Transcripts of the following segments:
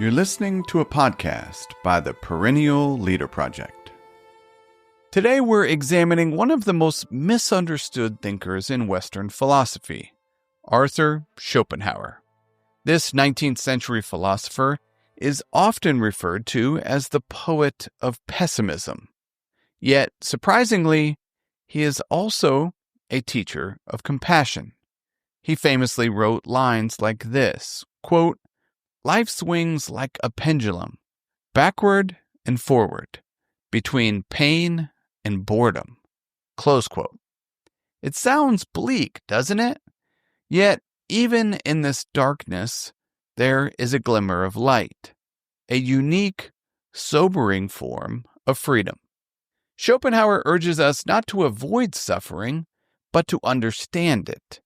You're listening to a podcast by the Perennial Leader Project. Today we're examining one of the most misunderstood thinkers in Western philosophy, Arthur Schopenhauer. This 19th century philosopher is often referred to as the poet of pessimism. Yet, surprisingly, he is also a teacher of compassion. He famously wrote lines like this, quote, "Life swings like a pendulum, backward and forward, between pain and boredom." Close quote. It sounds bleak, doesn't it? Yet, even in this darkness, there is a glimmer of light, a unique, sobering form of freedom. Schopenhauer urges us not to avoid suffering, but to understand it,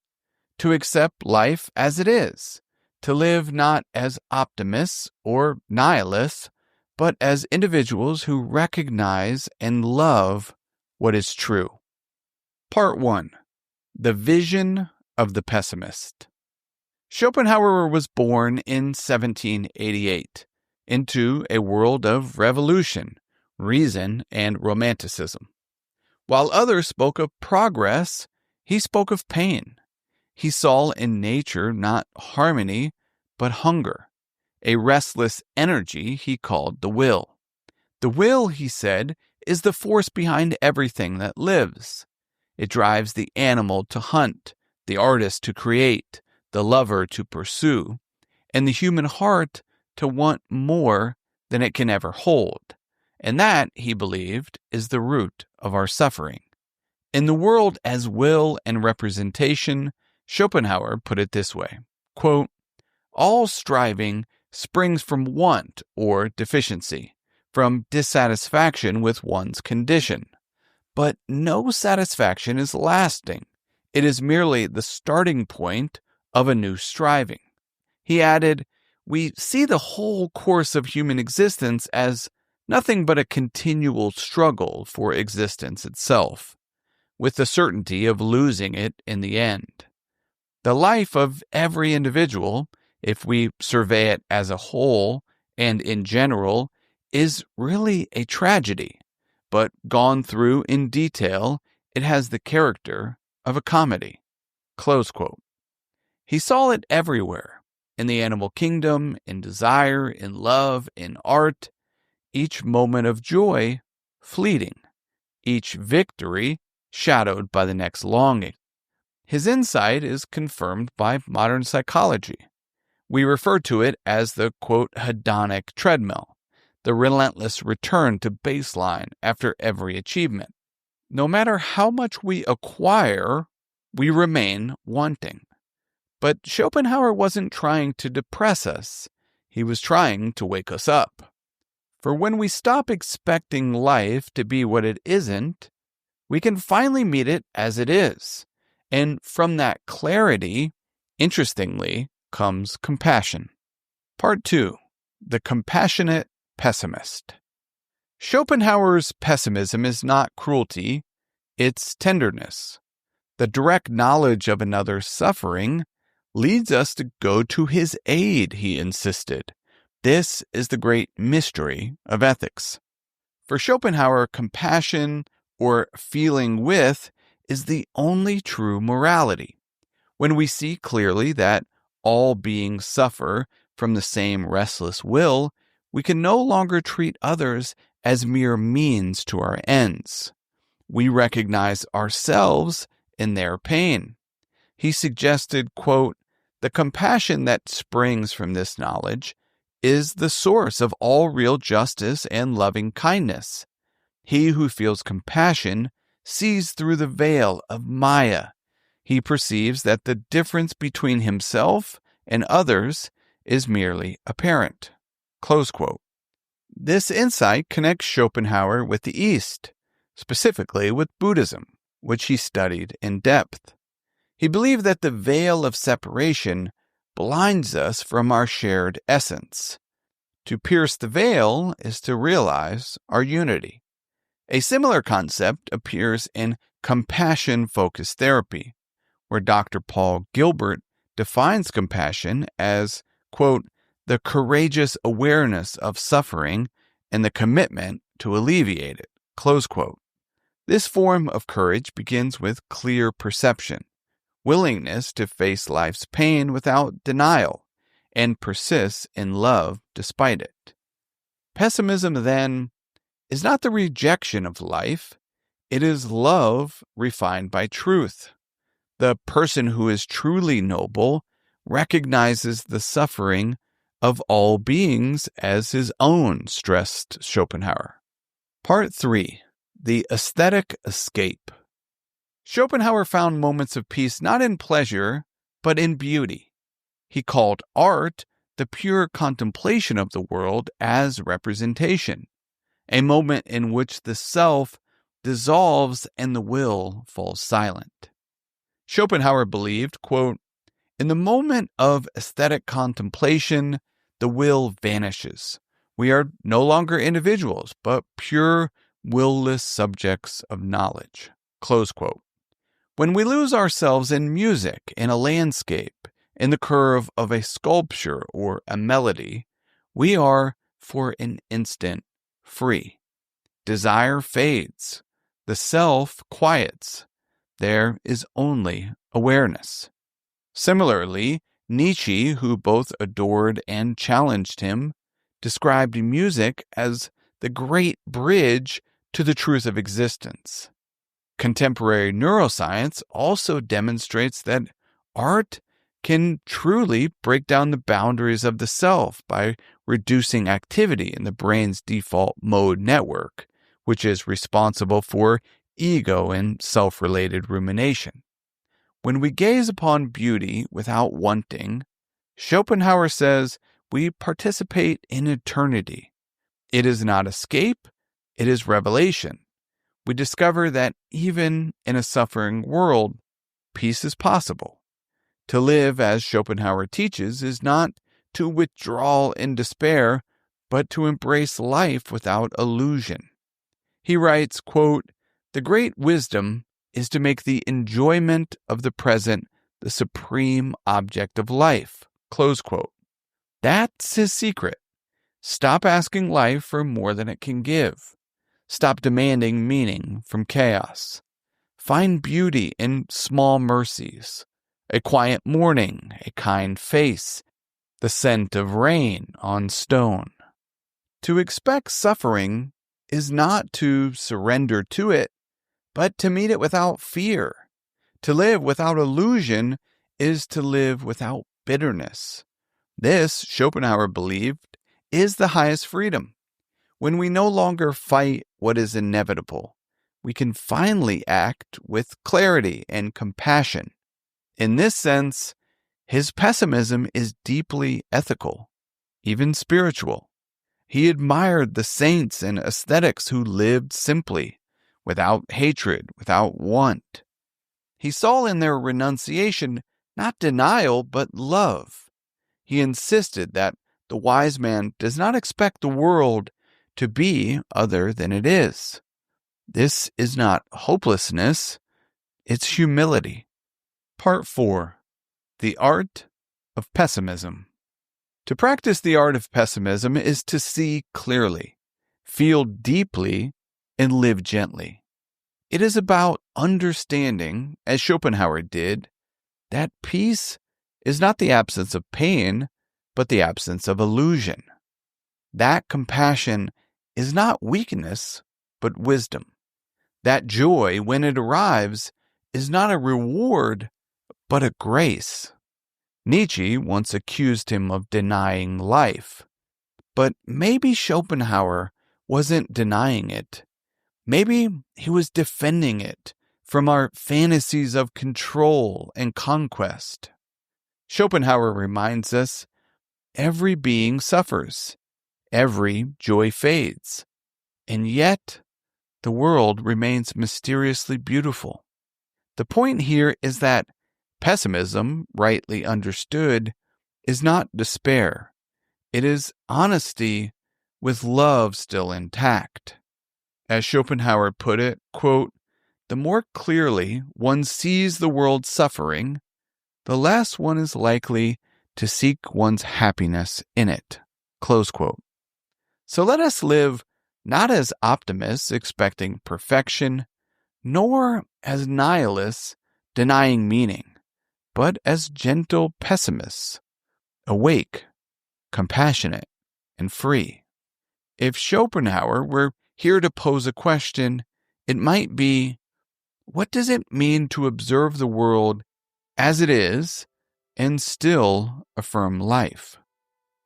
to accept life as it is, to live not as optimists or nihilists, but as individuals who recognize and love what is true. Part 1. The Vision of the Pessimist. Schopenhauer was born in 1788 into a world of revolution, reason, and romanticism. While others spoke of progress, he spoke of pain. He saw in nature not harmony, but hunger, a restless energy he called the will. The will, he said, is the force behind everything that lives. It drives the animal to hunt, the artist to create, the lover to pursue, and the human heart to want more than it can ever hold. And that, he believed, is the root of our suffering. In the world as will and representation, Schopenhauer put it this way, quote, "All striving springs from want or deficiency, from dissatisfaction with one's condition. But no satisfaction is lasting. It is merely the starting point of a new striving." He added, "We see the whole course of human existence as nothing but a continual struggle for existence itself, with the certainty of losing it in the end. The life of every individual, if we survey it as a whole and in general, is really a tragedy, but gone through in detail, it has the character of a comedy." Close quote. He saw it everywhere, in the animal kingdom, in desire, in love, in art, each moment of joy fleeting, each victory shadowed by the next longing. His insight is confirmed by modern psychology. We refer to it as the, quote, hedonic treadmill, the relentless return to baseline after every achievement. No matter how much we acquire, we remain wanting. But Schopenhauer wasn't trying to depress us. He was trying to wake us up. For when we stop expecting life to be what it isn't, we can finally meet it as it is. And from that clarity, interestingly, comes compassion. Part 2. The Compassionate Pessimist. Schopenhauer's pessimism is not cruelty, it's tenderness. The direct knowledge of another's suffering leads us to go to his aid, he insisted. This is the great mystery of ethics. For Schopenhauer, compassion, or feeling with, is the only true morality. When we see clearly that all beings suffer from the same restless will, we can no longer treat others as mere means to our ends. We recognize ourselves in their pain. He suggested, quote, "The compassion that springs from this knowledge is the source of all real justice and loving kindness. He who feels compassion sees through the veil of Maya. He perceives that the difference between himself and others is merely apparent." Close quote. This insight connects Schopenhauer with the East, specifically with Buddhism, which he studied in depth. He believed that the veil of separation blinds us from our shared essence. To pierce the veil is to realize our unity. A similar concept appears in compassion-focused therapy, where Dr. Paul Gilbert defines compassion as, quote, the courageous awareness of suffering and the commitment to alleviate it. Close quote. This form of courage begins with clear perception, willingness to face life's pain without denial, and persists in love despite it. Pessimism, then, is not the rejection of life. It is love refined by truth. The person who is truly noble recognizes the suffering of all beings as his own, stressed Schopenhauer. Part 3. The Aesthetic Escape. Schopenhauer found moments of peace not in pleasure, but in beauty. He called art the pure contemplation of the world as representation, a moment in which the self dissolves and the will falls silent. Schopenhauer believed, quote, "In the moment of aesthetic contemplation, the will vanishes. We are no longer individuals, but pure, will-less subjects of knowledge." Close quote. When we lose ourselves in music, in a landscape, in the curve of a sculpture or a melody, we are, for an instant, free. Desire fades. The self quiets. There is only awareness. Similarly, Nietzsche, who both adored and challenged him, described music as the great bridge to the truth of existence. Contemporary neuroscience also demonstrates that art can truly break down the boundaries of the self by reducing activity in the brain's default mode network, which is responsible for ego and self-related rumination. When we gaze upon beauty without wanting, Schopenhauer says we participate in eternity. It is not escape, it is revelation. We discover that even in a suffering world, peace is possible. To live, as Schopenhauer teaches, is not to withdraw in despair, but to embrace life without illusion. He writes, quote, "The great wisdom is to make the enjoyment of the present the supreme object of life." Close quote. That's his secret. Stop asking life for more than it can give. Stop demanding meaning from chaos. Find beauty in small mercies. A quiet morning, a kind face, the scent of rain on stone. To expect suffering is not to surrender to it, but to meet it without fear. To live without illusion is to live without bitterness. This, Schopenhauer believed, is the highest freedom. When we no longer fight what is inevitable, we can finally act with clarity and compassion. In this sense, his pessimism is deeply ethical, even spiritual. He admired the saints and ascetics who lived simply, without hatred, without want. He saw in their renunciation not denial, but love. He insisted that the wise man does not expect the world to be other than it is. This is not hopelessness, it's humility. Part 4. The Art of Pessimism. To practice the art of pessimism is to see clearly, feel deeply, and live gently. It is about understanding, as Schopenhauer did, that peace is not the absence of pain, but the absence of illusion. That compassion is not weakness, but wisdom. That joy, when it arrives, is not a reward, but a grace. Nietzsche once accused him of denying life, but maybe Schopenhauer wasn't denying it. Maybe he was defending it from our fantasies of control and conquest. Schopenhauer reminds us, every being suffers, every joy fades, and yet the world remains mysteriously beautiful. The point here is that pessimism, rightly understood, is not despair. It is honesty with love still intact. As Schopenhauer put it, quote, "The more clearly one sees the world suffering, the less one is likely to seek one's happiness in it." Close quote. So let us live not as optimists expecting perfection, nor as nihilists denying meaning, but as gentle pessimists, awake, compassionate, and free. If Schopenhauer were here to pose a question, it might be, what does it mean to observe the world as it is and still affirm life?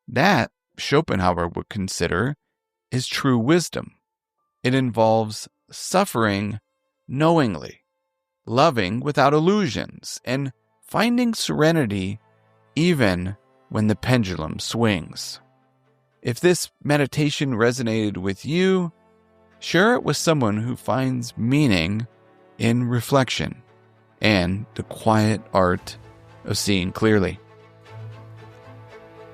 That, Schopenhauer would consider, is true wisdom. It involves suffering knowingly, loving without illusions, and finding serenity even when the pendulum swings. If this meditation resonated with you, share it with someone who finds meaning in reflection and the quiet art of seeing clearly.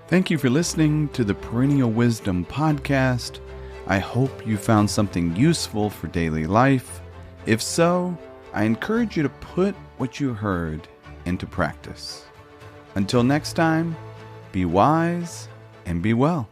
Thank you for listening to the Perennial Wisdom podcast. I hope you found something useful for daily life. If so, I encourage you to put what you heard into practice. Until next time, be wise and be well.